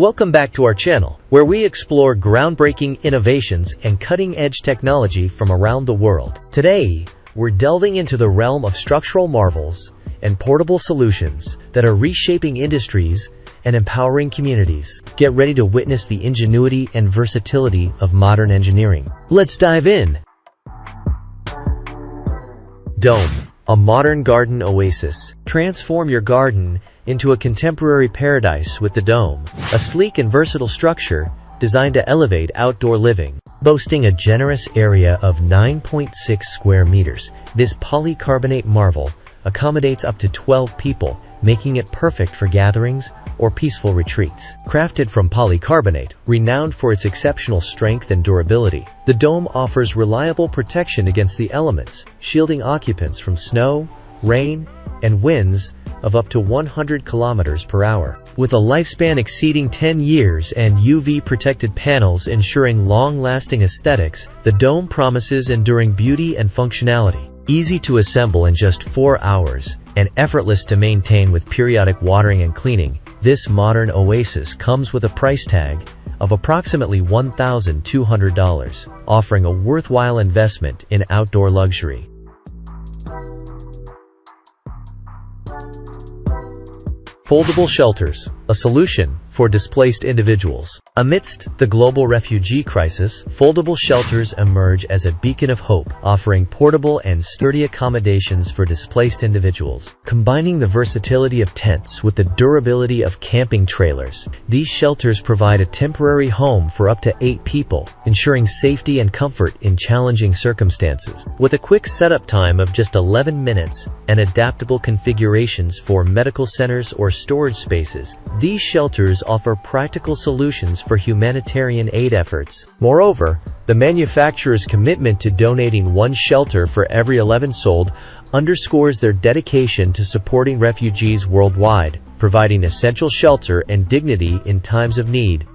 Welcome back to our channel, where we explore groundbreaking innovations and cutting-edge technology from around the world. Today, we're delving into the realm of structural marvels and portable solutions that are reshaping industries and empowering communities. Get ready to witness the ingenuity and versatility of modern engineering. Let's dive in. Dome, a modern garden oasis. Transform your garden into a contemporary paradise with the Dome, a sleek and versatile structure designed to elevate outdoor living. Boasting a generous area of 9.6 square meters, this polycarbonate marvel accommodates up to 12 people, making it perfect for gatherings or peaceful retreats. Crafted from polycarbonate, renowned for its exceptional strength and durability, the Dome offers reliable protection against the elements, shielding occupants from snow, rain, and winds of up to 100 kilometers per hour. With a lifespan exceeding 10 years and UV-protected panels ensuring long-lasting aesthetics, the Dome promises enduring beauty and functionality. Easy to assemble in just 4 hours and effortless to maintain with periodic watering and cleaning, this modern oasis comes with a price tag of approximately $1,200, offering a worthwhile investment in outdoor luxury. Foldable shelters, a solution for displaced individuals. Amidst the global refugee crisis, foldable shelters emerge as a beacon of hope, offering portable and sturdy accommodations for displaced individuals. Combining the versatility of tents with the durability of camping trailers, these shelters provide a temporary home for up to 8 people, ensuring safety and comfort in challenging circumstances. With a quick setup time of just 11 minutes and adaptable configurations for medical centers or storage spaces, these shelters offer practical solutions for humanitarian aid efforts. Moreover, the manufacturer's commitment to donating 1 shelter for every 11 sold underscores their dedication to supporting refugees worldwide, providing essential shelter and dignity in times of need.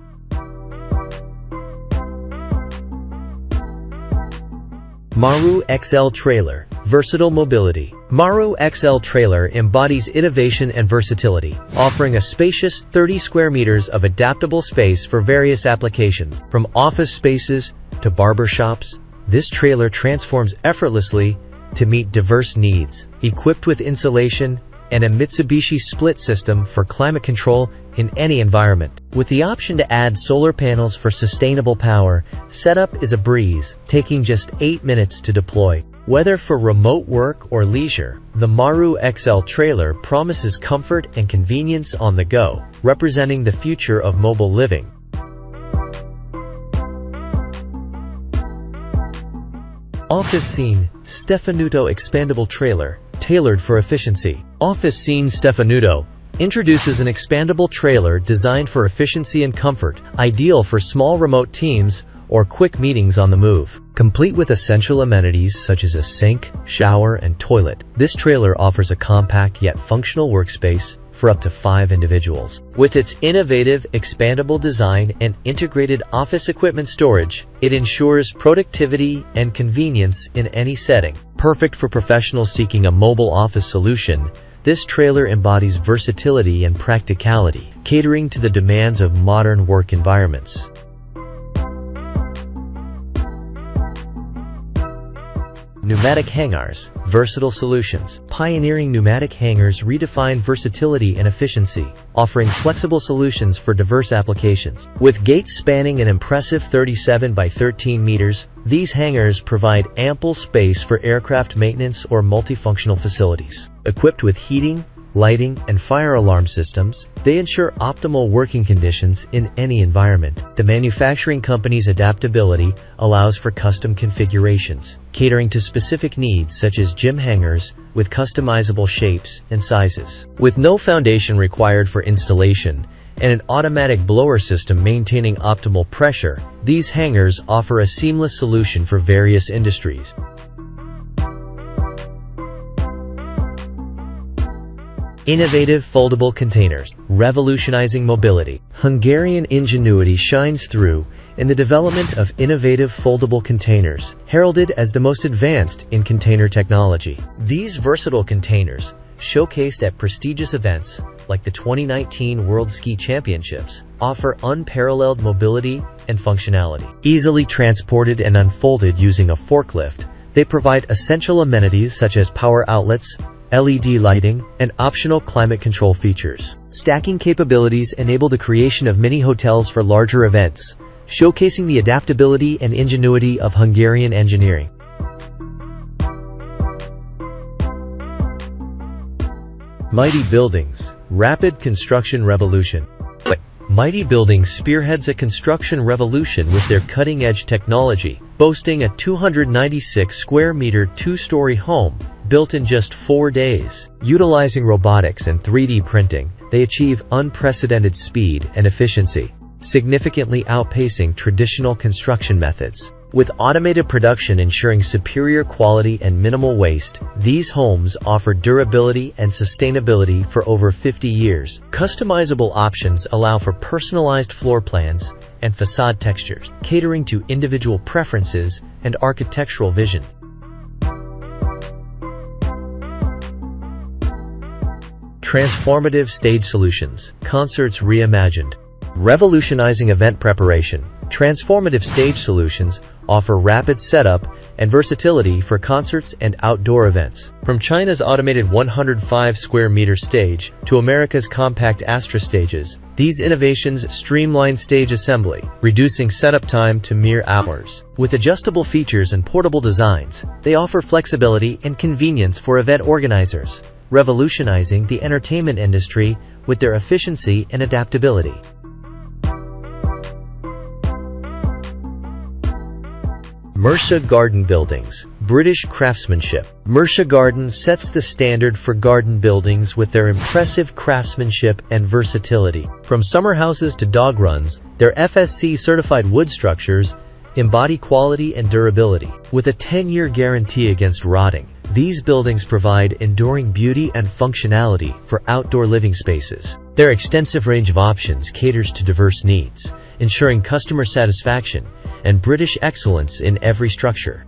Maru XL Trailer, versatile mobility. Maru XL Trailer embodies innovation and versatility, offering a spacious 30 square meters of adaptable space for various applications. From office spaces to barber shops, this trailer transforms effortlessly to meet diverse needs. Equipped with insulation and a Mitsubishi split system for climate control in any environment. With the option to add solar panels for sustainable power, setup is a breeze, taking just 8 minutes to deploy. Whether for remote work or leisure, the Maru XL trailer promises comfort and convenience on the go, representing the future of mobile living. Office Scene Stefanuto Expandable Trailer, tailored for efficiency. Office Scene Stefanuto introduces an expandable trailer designed for efficiency and comfort, ideal for small remote teams or quick meetings on the move. Complete with essential amenities such as a sink, shower, and toilet, this trailer offers a compact yet functional workspace for up to 5 individuals. With its innovative, expandable design and integrated office equipment storage, it ensures productivity and convenience in any setting. Perfect for professionals seeking a mobile office solution, this trailer embodies versatility and practicality, catering to the demands of modern work environments. Pneumatic hangars, versatile solutions. Pioneering pneumatic hangars redefine versatility and efficiency, offering flexible solutions for diverse applications. With gates spanning an impressive 37 by 13 meters, these hangars provide ample space for aircraft maintenance or multifunctional facilities. Equipped with heating, lighting, and fire alarm systems, they ensure optimal working conditions in any environment. The manufacturing company's adaptability allows for custom configurations, catering to specific needs such as gym hangers with customizable shapes and sizes. With no foundation required for installation and an automatic blower system maintaining optimal pressure, these hangars offer a seamless solution for various industries. Innovative foldable containers, revolutionizing mobility. Hungarian ingenuity shines through in the development of innovative foldable containers, heralded as the most advanced in container technology. These versatile containers showcased at prestigious events like the 2019 World Ski Championships, offer unparalleled mobility and functionality. Easily transported and unfolded using a forklift, they provide essential amenities such as power outlets, LED lighting, and optional climate control features. Stacking capabilities enable the creation of mini hotels for larger events, showcasing the adaptability and ingenuity of Hungarian engineering. Mighty Buildings, Rapid Construction Revolution. Mighty Buildings spearheads a construction revolution with their cutting-edge technology, boasting a 296-square-meter two-story home built in just 4 days. Utilizing robotics and 3D printing, they achieve unprecedented speed and efficiency, significantly outpacing traditional construction methods. With automated production ensuring superior quality and minimal waste, these homes offer durability and sustainability for over 50 years. Customizable options allow for personalized floor plans and facade textures, catering to individual preferences and architectural vision. Transformative Stage Solutions, Concerts Reimagined. Revolutionizing event preparation, Transformative Stage Solutions offer rapid setup and versatility for concerts and outdoor events. From China's automated 105-square-meter stage to America's compact Astra stages, these innovations streamline stage assembly, reducing setup time to mere hours. With adjustable features and portable designs, they offer flexibility and convenience for event organizers, revolutionizing the entertainment industry with their efficiency and adaptability. Mersha Garden Buildings, British craftsmanship. Mersha Garden sets the standard for garden buildings with their impressive craftsmanship and versatility. From summer houses to dog runs, their FSC-certified wood structures embody quality and durability. With a 10-year guarantee against rotting, these buildings provide enduring beauty and functionality for outdoor living spaces. Their extensive range of options caters to diverse needs, ensuring customer satisfaction and British excellence in every structure.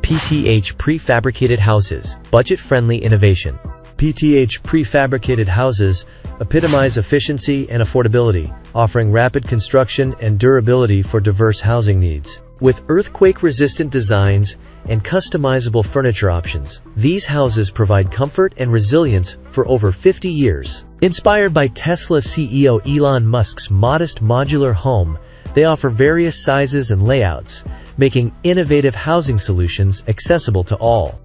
PTH Pre-Fabricated Houses, Budget-Friendly Innovation. PTH Pre-Fabricated Houses epitomize efficiency and affordability, offering rapid construction and durability for diverse housing needs. With earthquake-resistant designs and customizable furniture options, these houses provide comfort and resilience for over 50 years. Inspired by Tesla CEO Elon Musk's modest modular home, they offer various sizes and layouts, making innovative housing solutions accessible to all.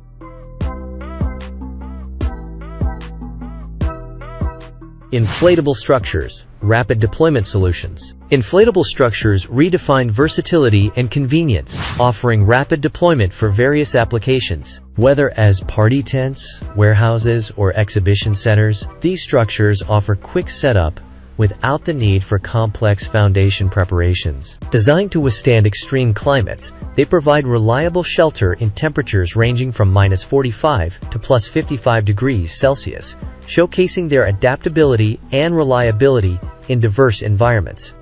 Inflatable Structures, Rapid Deployment Solutions. Inflatable structures redefine versatility and convenience, offering rapid deployment for various applications. Whether as party tents, warehouses, or exhibition centers, these structures offer quick setup without the need for complex foundation preparations. Designed to withstand extreme climates, they provide reliable shelter in temperatures ranging from -45 to +55 degrees Celsius, showcasing their adaptability and reliability in diverse environments.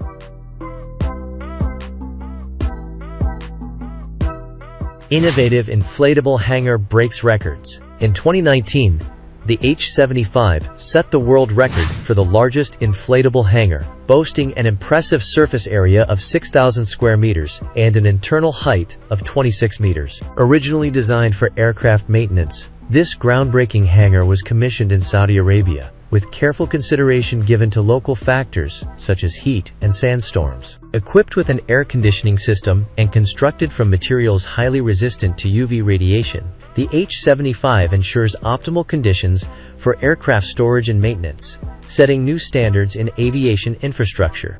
Innovative inflatable hanger breaks records. In 2019, the H75 set the world record for the largest inflatable hanger, boasting an impressive surface area of 6,000 square meters and an internal height of 26 meters. Originally designed for aircraft maintenance, this groundbreaking hanger was commissioned in Saudi Arabia, with careful consideration given to local factors such as heat and sandstorms. Equipped with an air conditioning system and constructed from materials highly resistant to UV radiation, the H75 ensures optimal conditions for aircraft storage and maintenance, setting new standards in aviation infrastructure.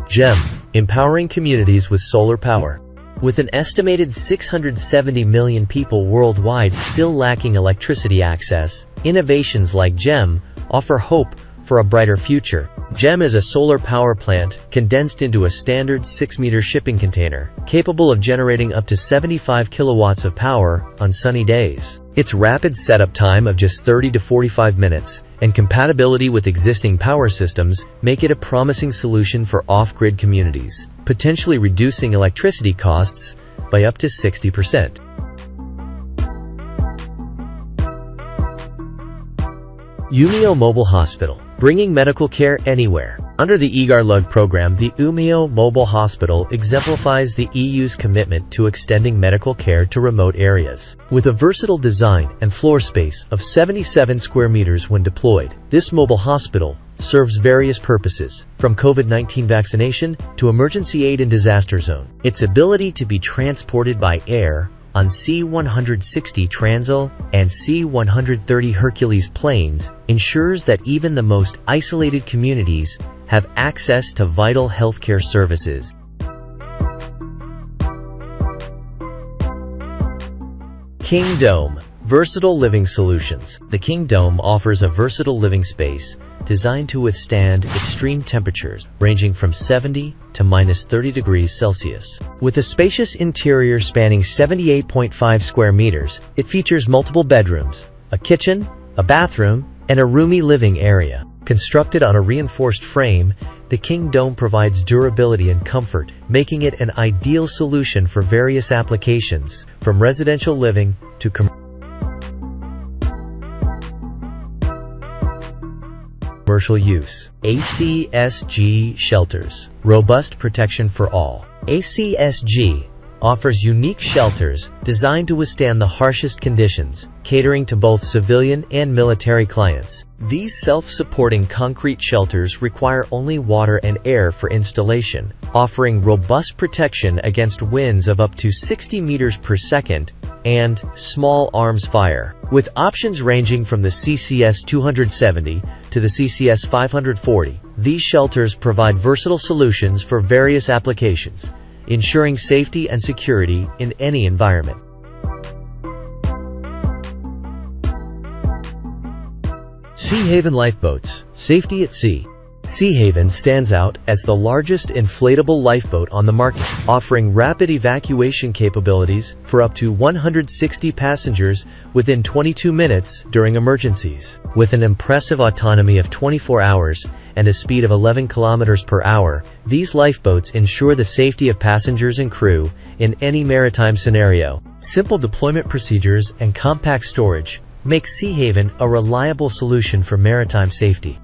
GEM, empowering communities with solar power. With an estimated 670 million people worldwide still lacking electricity access, innovations like GEM offer hope for a brighter future. GEM is a solar power plant condensed into a standard 6-meter shipping container, capable of generating up to 75 kilowatts of power on sunny days. Its rapid setup time of just 30 to 45 minutes and compatibility with existing power systems make it a promising solution for off-grid communities, potentially reducing electricity costs by up to 60%. Umeå Mobile Hospital, bringing medical care anywhere. Under the EGAR-LUG program, the Umeå Mobile Hospital exemplifies the EU's commitment to extending medical care to remote areas. With a versatile design and floor space of 77 square meters when deployed, this mobile hospital serves various purposes, from COVID-19 vaccination to emergency aid in disaster zone. Its ability to be transported by air on C-160 Transil and C-130 Hercules planes ensures that even the most isolated communities have access to vital healthcare services. King Dome Versatile Living Solutions. The King Dome offers a versatile living space designed to withstand extreme temperatures ranging from 70 to -30 degrees Celsius. With a spacious interior spanning 78.5 square meters, it features multiple bedrooms, a kitchen, a bathroom, and a roomy living area. Constructed on a reinforced frame, the King Dome provides durability and comfort, making it an ideal solution for various applications, from residential living to commercial use. ACSG Shelters. Robust protection for all. ACSG offers unique shelters designed to withstand the harshest conditions, catering to both civilian and military clients. These self-supporting concrete shelters require only water and air for installation, offering robust protection against winds of up to 60 meters per second and small arms fire. With options ranging from the CCS 270 to the CCS 540, these shelters provide versatile solutions for various applications, ensuring safety and security in any environment. Sea Haven Lifeboats. Safety at sea. Sea Haven stands out as the largest inflatable lifeboat on the market, offering rapid evacuation capabilities for up to 160 passengers within 22 minutes during emergencies. With an impressive autonomy of 24 hours and a speed of 11 kilometers per hour, these lifeboats ensure the safety of passengers and crew in any maritime scenario. Simple deployment procedures and compact storage make Sea Haven a reliable solution for maritime safety.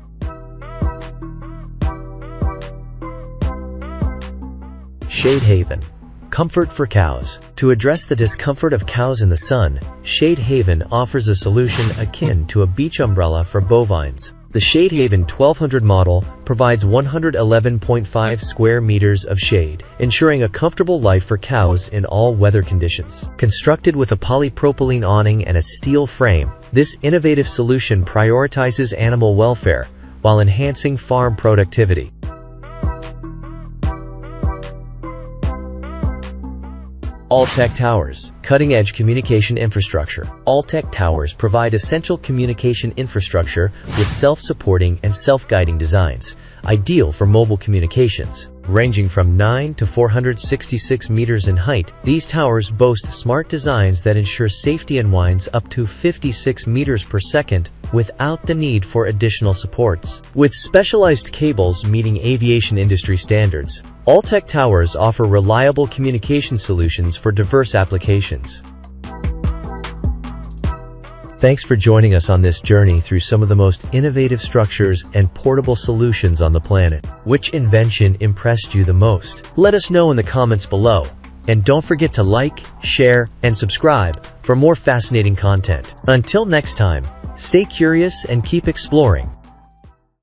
Shade Haven. Comfort for cows. To address the discomfort of cows in the sun, Shade Haven offers a solution akin to a beach umbrella for bovines. The Shade Haven 1200 model provides 111.5 square meters of shade, ensuring a comfortable life for cows in all weather conditions. Constructed with a polypropylene awning and a steel frame, this innovative solution prioritizes animal welfare while enhancing farm productivity. Alltech Towers. Cutting-edge communication infrastructure. Alltech Towers provide essential communication infrastructure with self-supporting and self-guiding designs, ideal for mobile communications. Ranging from 9 to 466 meters in height, these towers boast smart designs that ensure safety and winds up to 56 meters per second without the need for additional supports. With specialized cables meeting aviation industry standards, Alltech Towers offer reliable communication solutions for diverse applications. Thanks for joining us on this journey through some of the most innovative structures and portable solutions on the planet. Which invention impressed you the most? Let us know in the comments below. And don't forget to like, share, and subscribe for more fascinating content. Until next time, stay curious and keep exploring.